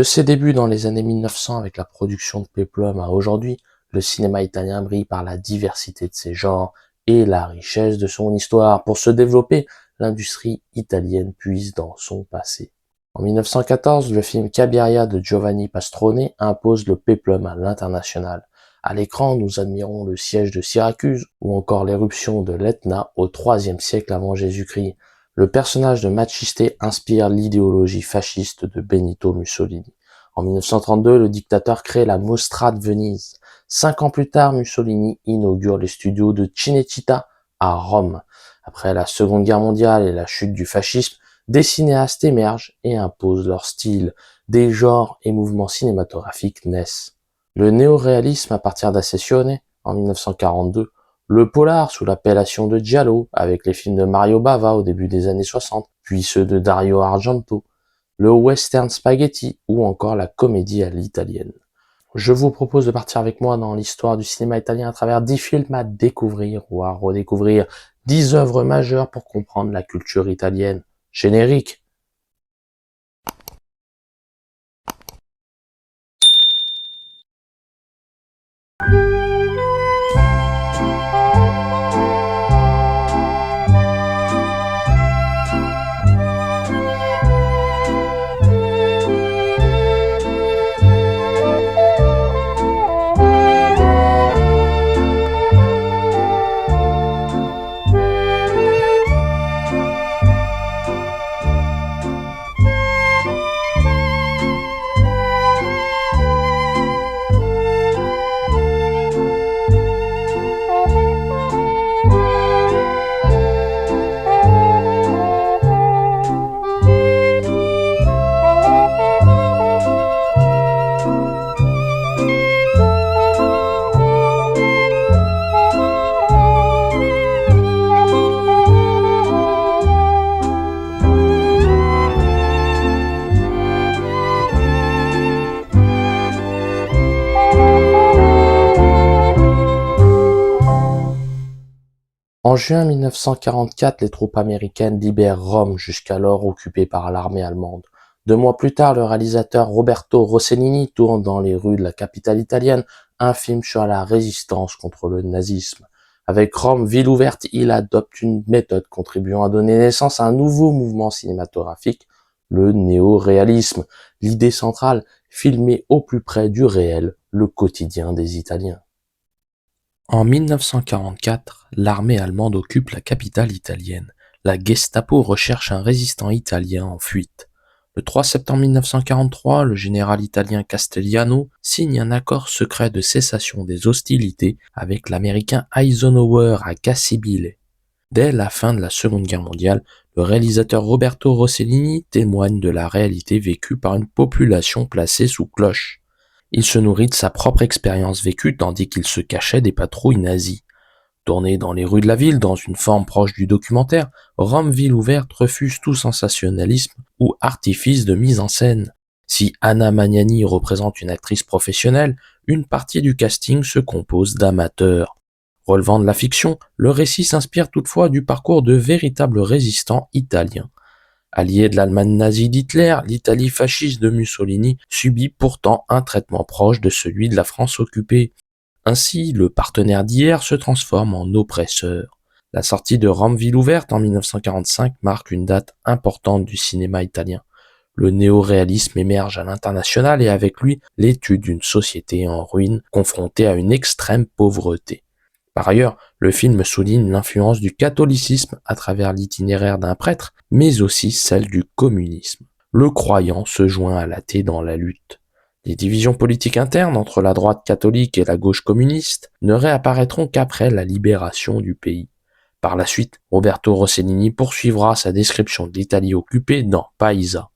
De ses débuts dans les années 1900 avec la production de péplum à aujourd'hui, le cinéma italien brille par la diversité de ses genres et la richesse de son histoire. Pour se développer, l'industrie italienne puise dans son passé. En 1914, le film Cabiria de Giovanni Pastrone impose le péplum à l'international. À l'écran, nous admirons le siège de Syracuse ou encore l'éruption de l'Etna au IIIe siècle avant Jésus-Christ. Le personnage de Maciste inspire l'idéologie fasciste de Benito Mussolini. En 1932, le dictateur crée la Mostra de Venise. 5 ans plus tard, Mussolini inaugure les studios de Cinecittà à Rome. Après la Seconde Guerre mondiale et la chute du fascisme, des cinéastes émergent et imposent leur style. Des genres et mouvements cinématographiques naissent. Le néoréalisme à partir d'Assessione, en 1942, le polar sous l'appellation de giallo, avec les films de Mario Bava au début des années 60, puis ceux de Dario Argento, le western spaghetti ou encore la comédie à l'italienne. Je vous propose de partir avec moi dans l'histoire du cinéma italien à travers 10 films à découvrir ou à redécouvrir, 10 œuvres majeures pour comprendre la culture italienne. Générique. En juin 1944, les troupes américaines libèrent Rome, jusqu'alors occupée par l'armée allemande. 2 mois plus tard, le réalisateur Roberto Rossellini tourne dans les rues de la capitale italienne un film sur la résistance contre le nazisme. Avec Rome, ville ouverte, il adopte une méthode contribuant à donner naissance à un nouveau mouvement cinématographique, le néo-réalisme. L'idée centrale, filmer au plus près du réel le quotidien des Italiens. En 1944, l'armée allemande occupe la capitale italienne. La Gestapo recherche un résistant italien en fuite. Le 3 septembre 1943, le général italien Castellano signe un accord secret de cessation des hostilités avec l'américain Eisenhower à Cassibile. Dès la fin de la Seconde Guerre mondiale, le réalisateur Roberto Rossellini témoigne de la réalité vécue par une population placée sous cloche. Il se nourrit de sa propre expérience vécue tandis qu'il se cachait des patrouilles nazies. Tourné dans les rues de la ville dans une forme proche du documentaire, Rome ville ouverte refuse tout sensationnalisme ou artifice de mise en scène. Si Anna Magnani représente une actrice professionnelle, une partie du casting se compose d'amateurs. Relevant de la fiction, le récit s'inspire toutefois du parcours de véritables résistants italiens. Allié de l'Allemagne nazie d'Hitler, l'Italie fasciste de Mussolini subit pourtant un traitement proche de celui de la France occupée. Ainsi, le partenaire d'hier se transforme en oppresseur. La sortie de Rome ville ouverte en 1945 marque une date importante du cinéma italien. Le néo-réalisme émerge à l'international et avec lui l'étude d'une société en ruine confrontée à une extrême pauvreté. Par ailleurs, le film souligne l'influence du catholicisme à travers l'itinéraire d'un prêtre, mais aussi celle du communisme. Le croyant se joint à l'athée dans la lutte. Les divisions politiques internes entre la droite catholique et la gauche communiste ne réapparaîtront qu'après la libération du pays. Par la suite, Roberto Rossellini poursuivra sa description de l'Italie occupée dans Paisa.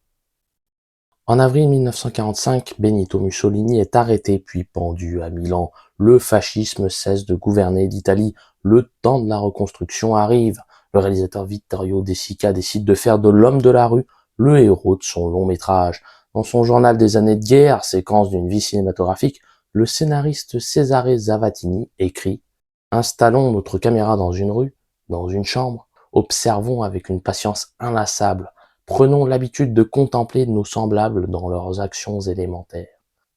En avril 1945, Benito Mussolini est arrêté puis pendu à Milan. Le fascisme cesse de gouverner l'Italie. Le temps de la reconstruction arrive. Le réalisateur Vittorio De Sica décide de faire de l'homme de la rue le héros de son long métrage. Dans son journal des années de guerre, séquence d'une vie cinématographique, le scénariste Cesare Zavattini écrit « Installons notre caméra dans une rue, dans une chambre, observons avec une patience inlassable, Prenons l'habitude de contempler nos semblables dans leurs actions élémentaires.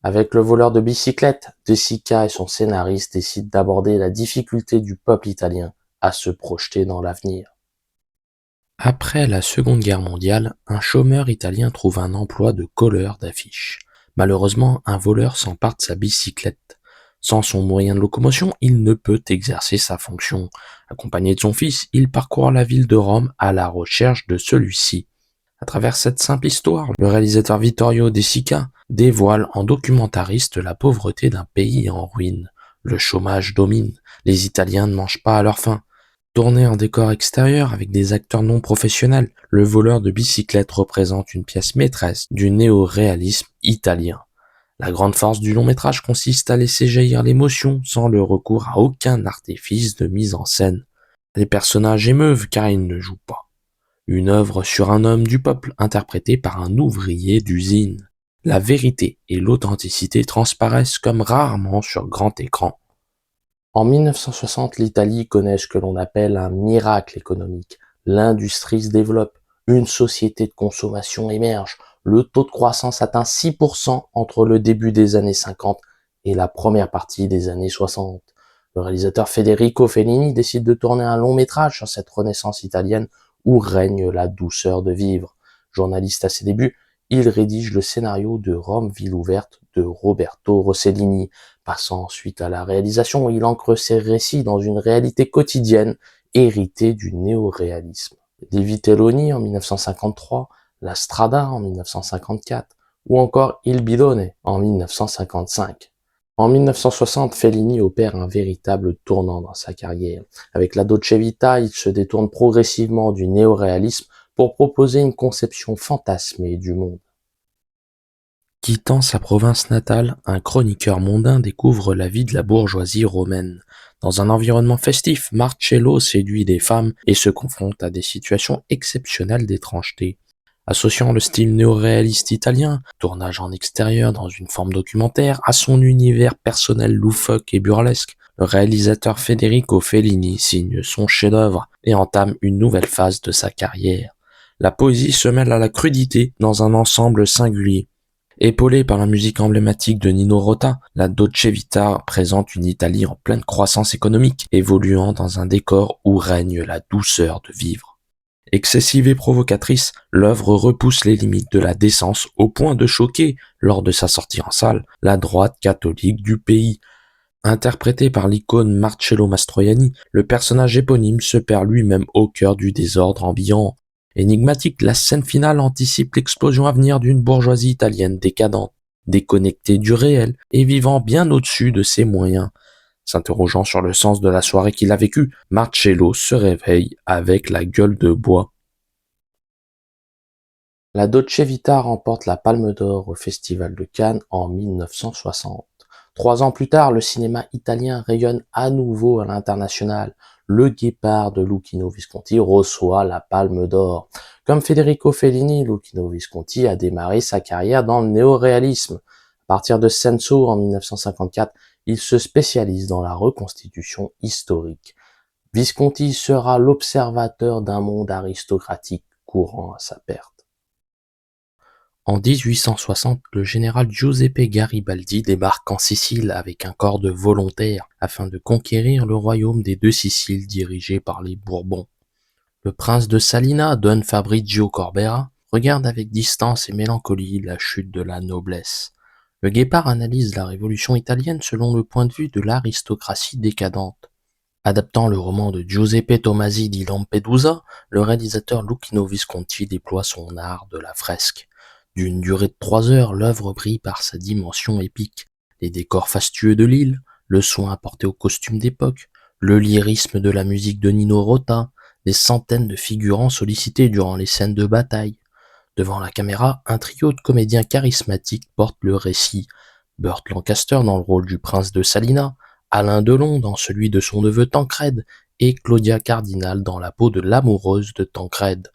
Avec le voleur de bicyclette, De Sica et son scénariste décident d'aborder la difficulté du peuple italien à se projeter dans l'avenir. Après la Seconde Guerre mondiale, un chômeur italien trouve un emploi de colleur d'affiches. Malheureusement, un voleur s'empare de sa bicyclette. Sans son moyen de locomotion, il ne peut exercer sa fonction. Accompagné de son fils, il parcourt la ville de Rome à la recherche de celui-ci. À travers cette simple histoire, le réalisateur Vittorio De Sica dévoile en documentariste la pauvreté d'un pays en ruine. Le chômage domine, les Italiens ne mangent pas à leur faim. Tourné en décor extérieur avec des acteurs non professionnels, Le voleur de bicyclette représente une pièce maîtresse du néo-réalisme italien. La grande force du long métrage consiste à laisser jaillir l'émotion sans le recours à aucun artifice de mise en scène. Les personnages émeuvent car ils ne jouent pas. Une œuvre sur un homme du peuple interprété par un ouvrier d'usine. La vérité et l'authenticité transparaissent comme rarement sur grand écran. En 1960, l'Italie connaît ce que l'on appelle un miracle économique. L'industrie se développe, une société de consommation émerge, le taux de croissance atteint 6% entre le début des années 50 et la première partie des années 60. Le réalisateur Federico Fellini décide de tourner un long métrage sur cette renaissance italienne où règne la douceur de vivre. Journaliste à ses débuts, il rédige le scénario de Rome, ville ouverte de Roberto Rossellini. Passant ensuite à la réalisation, il ancre ses récits dans une réalité quotidienne héritée du néo-réalisme. Des Vitelloni en 1953, La Strada en 1954 ou encore Il Bidone en 1955. En 1960, Fellini opère un véritable tournant dans sa carrière. Avec la Dolce Vita, il se détourne progressivement du néo-réalisme pour proposer une conception fantasmée du monde. Quittant sa province natale, un chroniqueur mondain découvre la vie de la bourgeoisie romaine. Dans un environnement festif, Marcello séduit des femmes et se confronte à des situations exceptionnelles d'étrangeté. Associant le style néo-réaliste italien, tournage en extérieur dans une forme documentaire, à son univers personnel loufoque et burlesque, le réalisateur Federico Fellini signe son chef-d'œuvre et entame une nouvelle phase de sa carrière. La poésie se mêle à la crudité dans un ensemble singulier. Épaulée par la musique emblématique de Nino Rota, la Dolce Vita présente une Italie en pleine croissance économique, évoluant dans un décor où règne la douceur de vivre. Excessive et provocatrice, l'œuvre repousse les limites de la décence au point de choquer, lors de sa sortie en salle, la droite catholique du pays. Interprété par l'icône Marcello Mastroianni, le personnage éponyme se perd lui-même au cœur du désordre ambiant. Énigmatique, la scène finale anticipe l'explosion à venir d'une bourgeoisie italienne décadente, déconnectée du réel et vivant bien au-dessus de ses moyens. S'interrogeant sur le sens de la soirée qu'il a vécue, Marcello se réveille avec la gueule de bois. La Dolce Vita remporte la Palme d'Or au Festival de Cannes en 1960. 3 ans plus tard, le cinéma italien rayonne à nouveau à l'international. Le Guépard de Luchino Visconti reçoit la Palme d'Or. Comme Federico Fellini, Luchino Visconti a démarré sa carrière dans le néo-réalisme. À partir de Senso en 1954, il se spécialise dans la reconstitution historique. Visconti sera l'observateur d'un monde aristocratique courant à sa perte. En 1860, le général Giuseppe Garibaldi débarque en Sicile avec un corps de volontaires afin de conquérir le royaume des deux Siciles dirigé par les Bourbons. Le prince de Salina, Don Fabrizio Corbera, regarde avec distance et mélancolie la chute de la noblesse. Le Guépard analyse la révolution italienne selon le point de vue de l'aristocratie décadente. Adaptant le roman de Giuseppe Tomasi di Lampedusa, le réalisateur Luchino Visconti déploie son art de la fresque. D'une durée de 3 heures, l'œuvre brille par sa dimension épique. Les décors fastueux de l'île, le soin apporté aux costumes d'époque, le lyrisme de la musique de Nino Rota, des centaines de figurants sollicités durant les scènes de bataille. Devant la caméra, un trio de comédiens charismatiques porte le récit. Burt Lancaster dans le rôle du prince de Salina, Alain Delon dans celui de son neveu Tancrède et Claudia Cardinal dans la peau de l'amoureuse de Tancrède.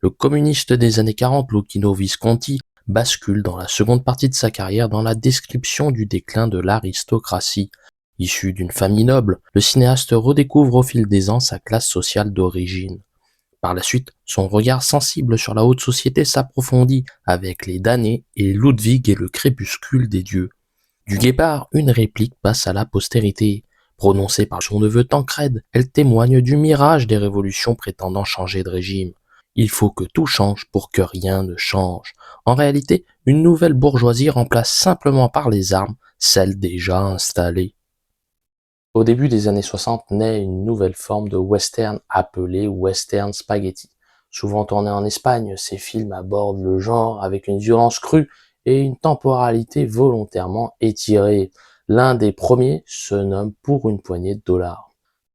Le communiste des années 40, Luchino Visconti, bascule dans la seconde partie de sa carrière dans la description du déclin de l'aristocratie. Issu d'une famille noble, le cinéaste redécouvre au fil des ans sa classe sociale d'origine. Par la suite, son regard sensible sur la haute société s'approfondit avec les damnés et Ludwig et le crépuscule des dieux. Du Guépard, une réplique passe à la postérité. Prononcée par son neveu Tancrède, elle témoigne du mirage des révolutions prétendant changer de régime. Il faut que tout change pour que rien ne change. En réalité, une nouvelle bourgeoisie remplace simplement par les armes celle déjà installée. Au début des années 60 naît une nouvelle forme de western appelée western spaghetti. Souvent tourné en Espagne, ces films abordent le genre avec une violence crue et une temporalité volontairement étirée. L'un des premiers se nomme Pour une poignée de dollars.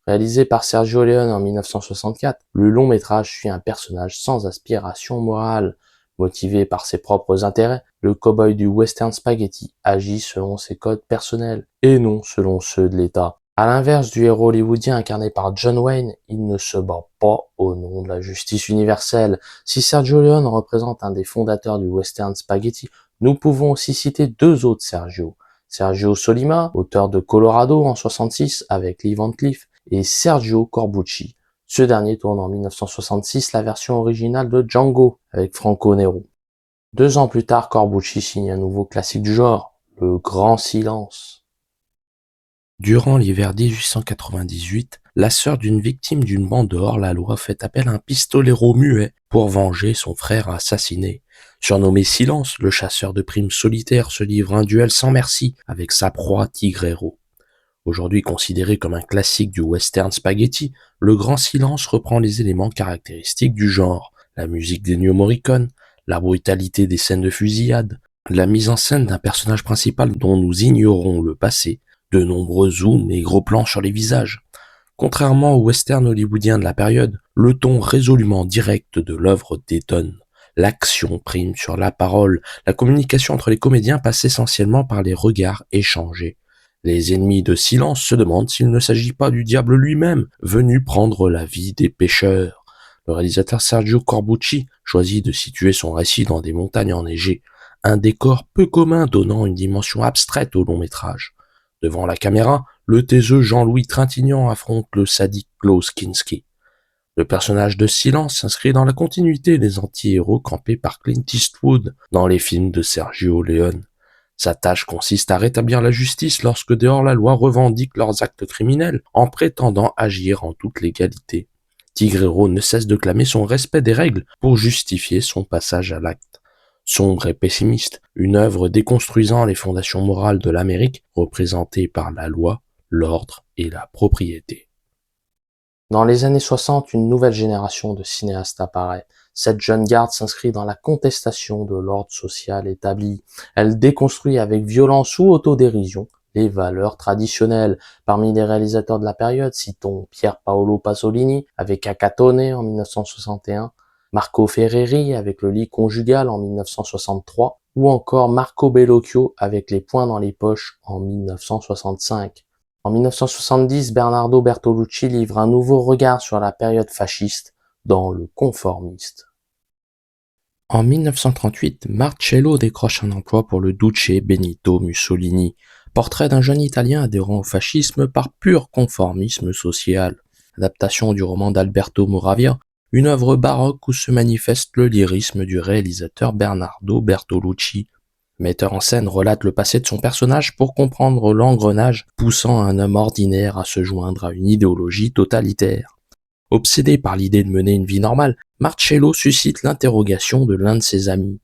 Réalisé par Sergio Leone en 1964, le long métrage suit un personnage sans aspiration morale. Motivé par ses propres intérêts, le cow-boy du western spaghetti agit selon ses codes personnels et non selon ceux de l'État. À l'inverse du héros hollywoodien incarné par John Wayne, il ne se bat pas au nom de la justice universelle. Si Sergio Leone représente un des fondateurs du western spaghetti, nous pouvons aussi citer deux autres Sergio. Sergio Solima, auteur de Colorado en 66 avec Lee Van Cleef, et Sergio Corbucci. Ce dernier tourne en 1966 la version originale de Django avec Franco Nero. 2 ans plus tard, Corbucci signe un nouveau classique du genre, Le Grand Silence. Durant l'hiver 1898, la sœur d'une victime d'une bande de hors-la-loi fait appel à un pistolero muet pour venger son frère assassiné. Surnommé Silence, le chasseur de primes solitaire se livre un duel sans merci avec sa proie Tigrero. Aujourd'hui considéré comme un classique du western spaghetti, Le Grand Silence reprend les éléments caractéristiques du genre, la musique d'Ennio Morricone, la brutalité des scènes de fusillade, la mise en scène d'un personnage principal dont nous ignorons le passé, de nombreux zooms et gros plans sur les visages. Contrairement au western hollywoodien de la période, le ton résolument direct de l'œuvre détonne. L'action prime sur la parole, la communication entre les comédiens passe essentiellement par les regards échangés. Les ennemis de Silence se demandent s'il ne s'agit pas du diable lui-même, venu prendre la vie des pécheurs. Le réalisateur Sergio Corbucci choisit de situer son récit dans des montagnes enneigées, un décor peu commun donnant une dimension abstraite au long métrage. Devant la caméra, le taiseux Jean-Louis Trintignant affronte le sadique Klaus Kinski. Le personnage de Silence s'inscrit dans la continuité des anti-héros campés par Clint Eastwood dans les films de Sergio Leone. Sa tâche consiste à rétablir la justice lorsque des hors-la-loi revendiquent leurs actes criminels en prétendant agir en toute légalité. Tigrero ne cesse de clamer son respect des règles pour justifier son passage à l'acte. Sombre et pessimiste, une œuvre déconstruisant les fondations morales de l'Amérique, représentée par la loi, l'ordre et la propriété. Dans les années 60, une nouvelle génération de cinéastes apparaît. Cette jeune garde s'inscrit dans la contestation de l'ordre social établi. Elle déconstruit avec violence ou autodérision les valeurs traditionnelles. Parmi les réalisateurs de la période, citons Pier Paolo Pasolini avec Acatone en 1961, Marco Ferreri avec Le lit conjugal en 1963, ou encore Marco Bellocchio avec Les poings dans les poches en 1965. En 1970, Bernardo Bertolucci livre un nouveau regard sur la période fasciste dans Le Conformiste. En 1938, Marcello décroche un emploi pour le Duce Benito Mussolini, portrait d'un jeune Italien adhérant au fascisme par pur conformisme social. Adaptation du roman d'Alberto Moravia, une œuvre baroque où se manifeste le lyrisme du réalisateur Bernardo Bertolucci. Le metteur en scène relate le passé de son personnage pour comprendre l'engrenage poussant un homme ordinaire à se joindre à une idéologie totalitaire. Obsédé par l'idée de mener une vie normale, Marcello suscite l'interrogation de l'un de ses amis.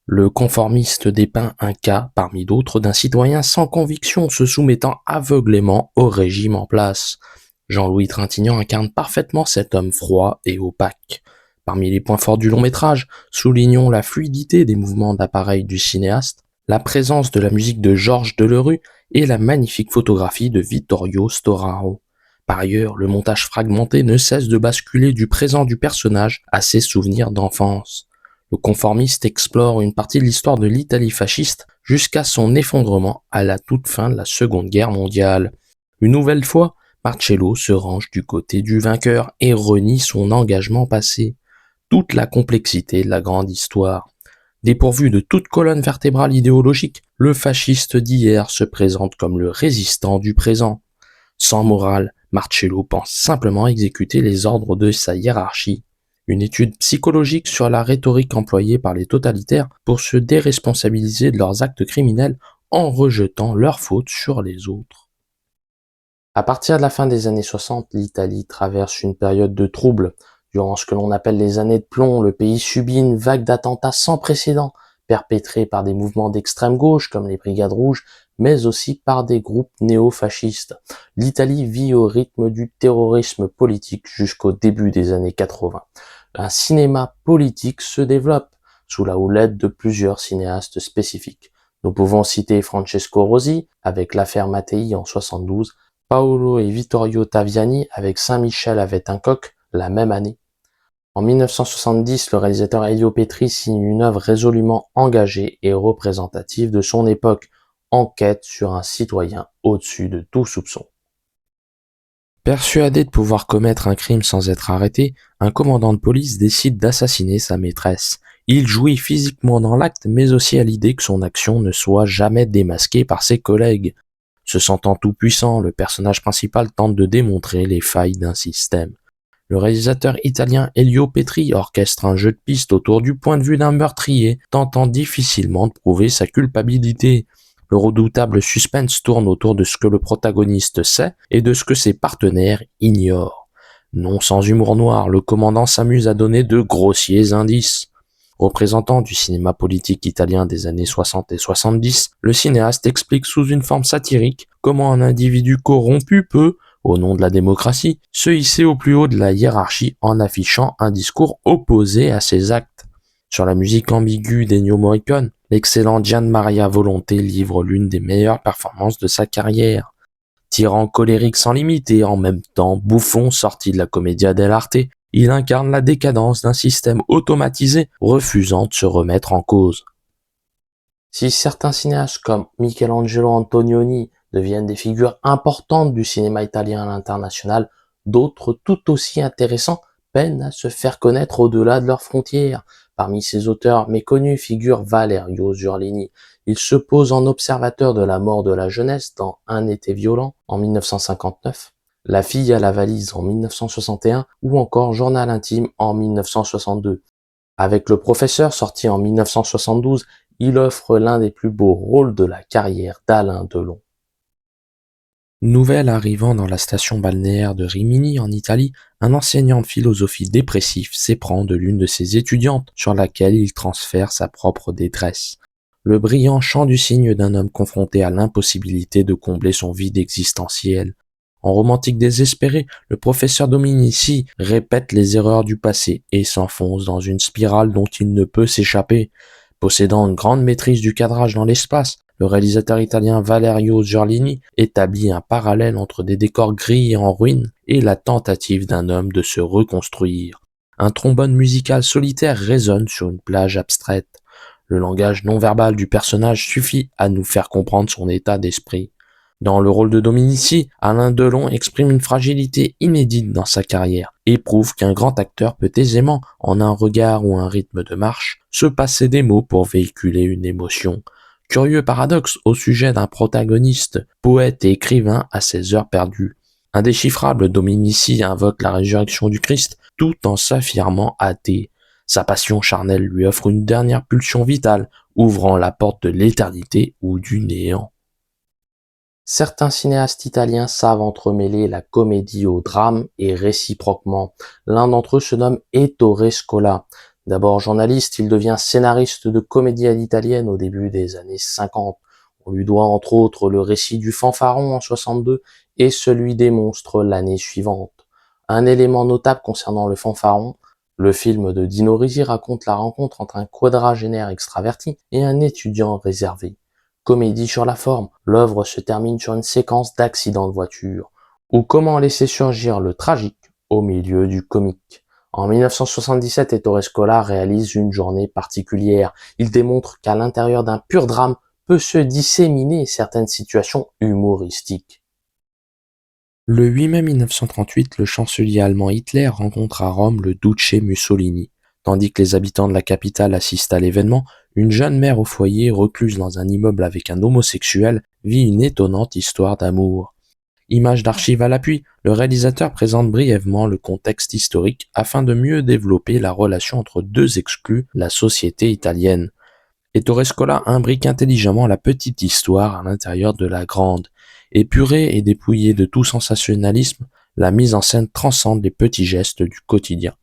Le conformiste dépeint un cas, parmi d'autres, d'un citoyen sans conviction se soumettant aveuglément au régime en place. Jean-Louis Trintignant incarne parfaitement cet homme froid et opaque. Parmi les points forts du long métrage, soulignons la fluidité des mouvements d'appareil du cinéaste, la présence de la musique de Georges Delerue et la magnifique photographie de Vittorio Storaro. Par ailleurs, le montage fragmenté ne cesse de basculer du présent du personnage à ses souvenirs d'enfance. Le conformiste explore une partie de l'histoire de l'Italie fasciste jusqu'à son effondrement à la toute fin de la Seconde Guerre mondiale. Une nouvelle fois, Marcello se range du côté du vainqueur et renie son engagement passé. Toute la complexité de la grande histoire. Dépourvu de toute colonne vertébrale idéologique, le fasciste d'hier se présente comme le résistant du présent. Sans morale, Marcello pense simplement exécuter les ordres de sa hiérarchie. une étude psychologique sur la rhétorique employée par les totalitaires pour se déresponsabiliser de leurs actes criminels en rejetant leurs fautes sur les autres. À partir de la fin des années 60, l'Italie traverse une période de troubles. Durant ce que l'on appelle les années de plomb, le pays subit une vague d'attentats sans précédent, perpétrés par des mouvements d'extrême gauche comme les Brigades Rouges, mais aussi par des groupes néo-fascistes. L'Italie vit au rythme du terrorisme politique jusqu'au début des années 80. Un cinéma politique se développe sous la houlette de plusieurs cinéastes spécifiques. Nous pouvons citer Francesco Rosi avec l'affaire Mattei en 72, Paolo et Vittorio Taviani avec Saint-Michel avait un coq la même année. En 1970, le réalisateur Elio Petri signe une œuvre résolument engagée et représentative de son époque, Enquête sur un citoyen au-dessus de tout soupçon. Persuadé de pouvoir commettre un crime sans être arrêté, un commandant de police décide d'assassiner sa maîtresse. Il jouit physiquement dans l'acte, mais aussi à l'idée que son action ne soit jamais démasquée par ses collègues. Se sentant tout puissant, le personnage principal tente de démontrer les failles d'un système. Le réalisateur italien Elio Petri orchestre un jeu de piste autour du point de vue d'un meurtrier, tentant difficilement de prouver sa culpabilité. Le redoutable suspense tourne autour de ce que le protagoniste sait et de ce que ses partenaires ignorent. Non sans humour noir, le commandant s'amuse à donner de grossiers indices. Représentant du cinéma politique italien des années 60 et 70, le cinéaste explique sous une forme satirique comment un individu corrompu peut, au nom de la démocratie, se hisser au plus haut de la hiérarchie en affichant un discours opposé à ses actes. Sur la musique ambiguë d'Ennio Morricone, l'excellent Gian Maria Volonté livre l'une des meilleures performances de sa carrière. Tyran colérique sans limite et en même temps bouffon sorti de la commedia dell'arte, il incarne la décadence d'un système automatisé refusant de se remettre en cause. Si certains cinéastes comme Michelangelo Antonioni deviennent des figures importantes du cinéma italien à l'international, d'autres tout aussi intéressants peinent à se faire connaître au-delà de leurs frontières. Parmi ces auteurs méconnus figure Valerio Zurlini. Il se pose en observateur de la mort de la jeunesse dans Un été violent en 1959, La fille à la valise en 1961 ou encore Journal intime en 1962. Avec Le professeur sorti en 1972, il offre l'un des plus beaux rôles de la carrière d'Alain Delon. Nouvelle arrivant dans la station balnéaire de Rimini en Italie, un enseignant de philosophie dépressif s'éprend de l'une de ses étudiantes sur laquelle il transfère sa propre détresse. Le brillant chant du cygne d'un homme confronté à l'impossibilité de combler son vide existentiel. En romantique désespéré, le professeur Dominici répète les erreurs du passé et s'enfonce dans une spirale dont il ne peut s'échapper. Possédant une grande maîtrise du cadrage dans l'espace, le réalisateur italien Valerio Zurlini établit un parallèle entre des décors gris et en ruine et la tentative d'un homme de se reconstruire. Un trombone musical solitaire résonne sur une plage abstraite. Le langage non-verbal du personnage suffit à nous faire comprendre son état d'esprit. Dans le rôle de Dominici, Alain Delon exprime une fragilité inédite dans sa carrière et prouve qu'un grand acteur peut aisément, en un regard ou un rythme de marche, se passer des mots pour véhiculer une émotion. Curieux paradoxe au sujet d'un protagoniste, poète et écrivain à ses heures perdues. Indéchiffrable, Dominici invoque la résurrection du Christ tout en s'affirmant athée. Sa passion charnelle lui offre une dernière pulsion vitale, ouvrant la porte de l'éternité ou du néant. Certains cinéastes italiens savent entremêler la comédie au drame et réciproquement. L'un d'entre eux se nomme Ettore Scola. D'abord journaliste, il devient scénariste de comédie à l'italienne au début des années 50. On lui doit entre autres le récit du Fanfaron en 62 et celui des monstres l'année suivante. Un élément notable concernant le Fanfaron, le film de Dino Risi raconte la rencontre entre un quadragénaire extraverti et un étudiant réservé. Comédie sur la forme, l'œuvre se termine sur une séquence d'accidents de voiture, ou comment laisser surgir le tragique au milieu du comique. En 1977, Ettore Scola réalise Une journée particulière. Il démontre qu'à l'intérieur d'un pur drame peut se disséminer certaines situations humoristiques. Le 8 mai 1938, le chancelier allemand Hitler rencontre à Rome le duce Mussolini. Tandis que les habitants de la capitale assistent à l'événement, une jeune mère au foyer, recluse dans un immeuble avec un homosexuel, vit une étonnante histoire d'amour. Images d'archives à l'appui, le réalisateur présente brièvement le contexte historique afin de mieux développer la relation entre deux exclus, la société italienne. Ettore Scola imbrique intelligemment la petite histoire à l'intérieur de la grande. Épurée et dépouillée de tout sensationnalisme, la mise en scène transcende les petits gestes du quotidien.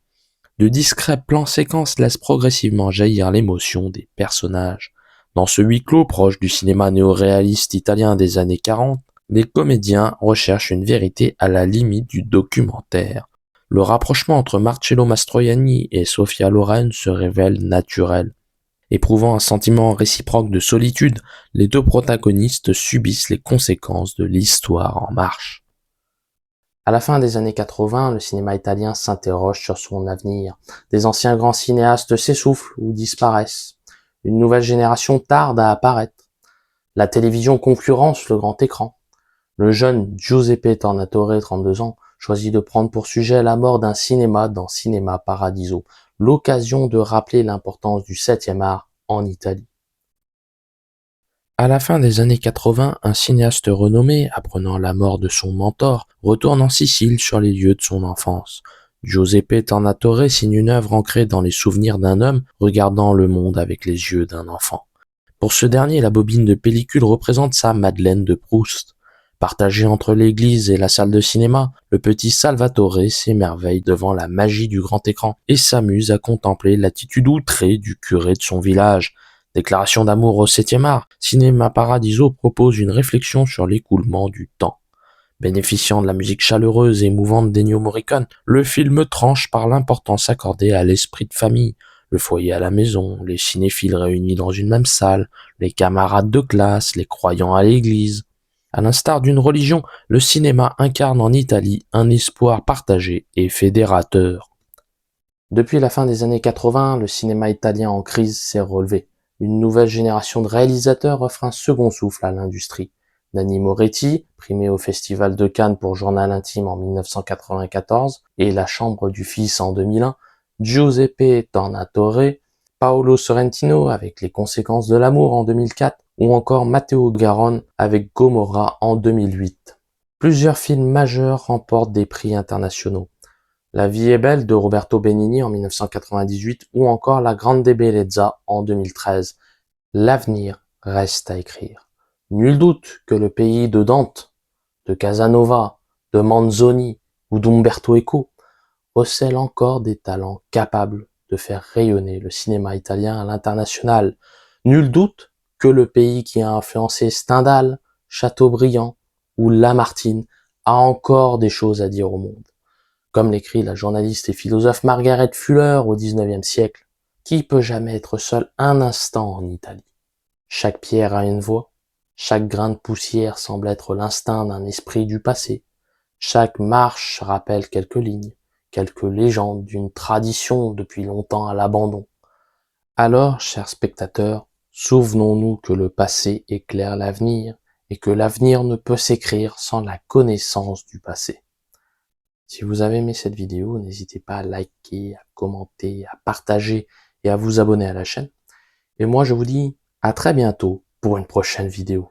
De discrets plans séquences laissent progressivement jaillir l'émotion des personnages. Dans ce huis clos proche du cinéma néo-réaliste italien des années 40, les comédiens recherchent une vérité à la limite du documentaire. Le rapprochement entre Marcello Mastroianni et Sofia Loren se révèle naturel. Éprouvant un sentiment réciproque de solitude, les deux protagonistes subissent les conséquences de l'histoire en marche. À la fin des années 80, le cinéma italien s'interroge sur son avenir. Des anciens grands cinéastes s'essoufflent ou disparaissent. Une nouvelle génération tarde à apparaître. La télévision concurrence le grand écran. Le jeune Giuseppe Tornatore, 32 ans, choisit de prendre pour sujet la mort d'un cinéma dans Cinema Paradiso, l'occasion de rappeler l'importance du 7e art en Italie. À la fin des années 80, un cinéaste renommé, apprenant la mort de son mentor, retourne en Sicile sur les lieux de son enfance. Giuseppe Tornatore signe une œuvre ancrée dans les souvenirs d'un homme regardant le monde avec les yeux d'un enfant. Pour ce dernier, la bobine de pellicule représente sa Madeleine de Proust. Partagé entre l'église et la salle de cinéma, le petit Salvatore s'émerveille devant la magie du grand écran et s'amuse à contempler l'attitude outrée du curé de son village. Déclaration d'amour au 7e art, Cinema Paradiso propose une réflexion sur l'écoulement du temps. Bénéficiant de la musique chaleureuse et émouvante d'Ennio Morricone, le film tranche par l'importance accordée à l'esprit de famille, le foyer à la maison, les cinéphiles réunis dans une même salle, les camarades de classe, les croyants à l'église. À l'instar d'une religion, le cinéma incarne en Italie un espoir partagé et fédérateur. Depuis la fin des années 80, le cinéma italien en crise s'est relevé. Une nouvelle génération de réalisateurs offre un second souffle à l'industrie. Nanni Moretti, primé au Festival de Cannes pour Journal intime en 1994 et La Chambre du Fils en 2001, Giuseppe Tornatore, Paolo Sorrentino avec Les conséquences de l'amour en 2004 ou encore Matteo Garonne avec Gomorra en 2008. Plusieurs films majeurs remportent des prix internationaux. La vie est belle de Roberto Benigni en 1998 ou encore La Grande Bellezza en 2013. L'avenir reste à écrire. Nul doute que le pays de Dante, de Casanova, de Manzoni ou d'Umberto Eco recèle encore des talents capables de faire rayonner le cinéma italien à l'international. Nul doute que le pays qui a influencé Stendhal, Chateaubriand ou Lamartine a encore des choses à dire au monde. Comme l'écrit la journaliste et philosophe Margaret Fuller au XIXe siècle, qui peut jamais être seul un instant en Italie? Chaque pierre a une voix, chaque grain de poussière semble être l'instinct d'un esprit du passé, chaque marche rappelle quelques lignes, quelques légendes d'une tradition depuis longtemps à l'abandon. Alors, chers spectateurs, souvenons-nous que le passé éclaire l'avenir et que l'avenir ne peut s'écrire sans la connaissance du passé. Si vous avez aimé cette vidéo, n'hésitez pas à liker, à commenter, à partager et à vous abonner à la chaîne. Et moi, je vous dis à très bientôt pour une prochaine vidéo.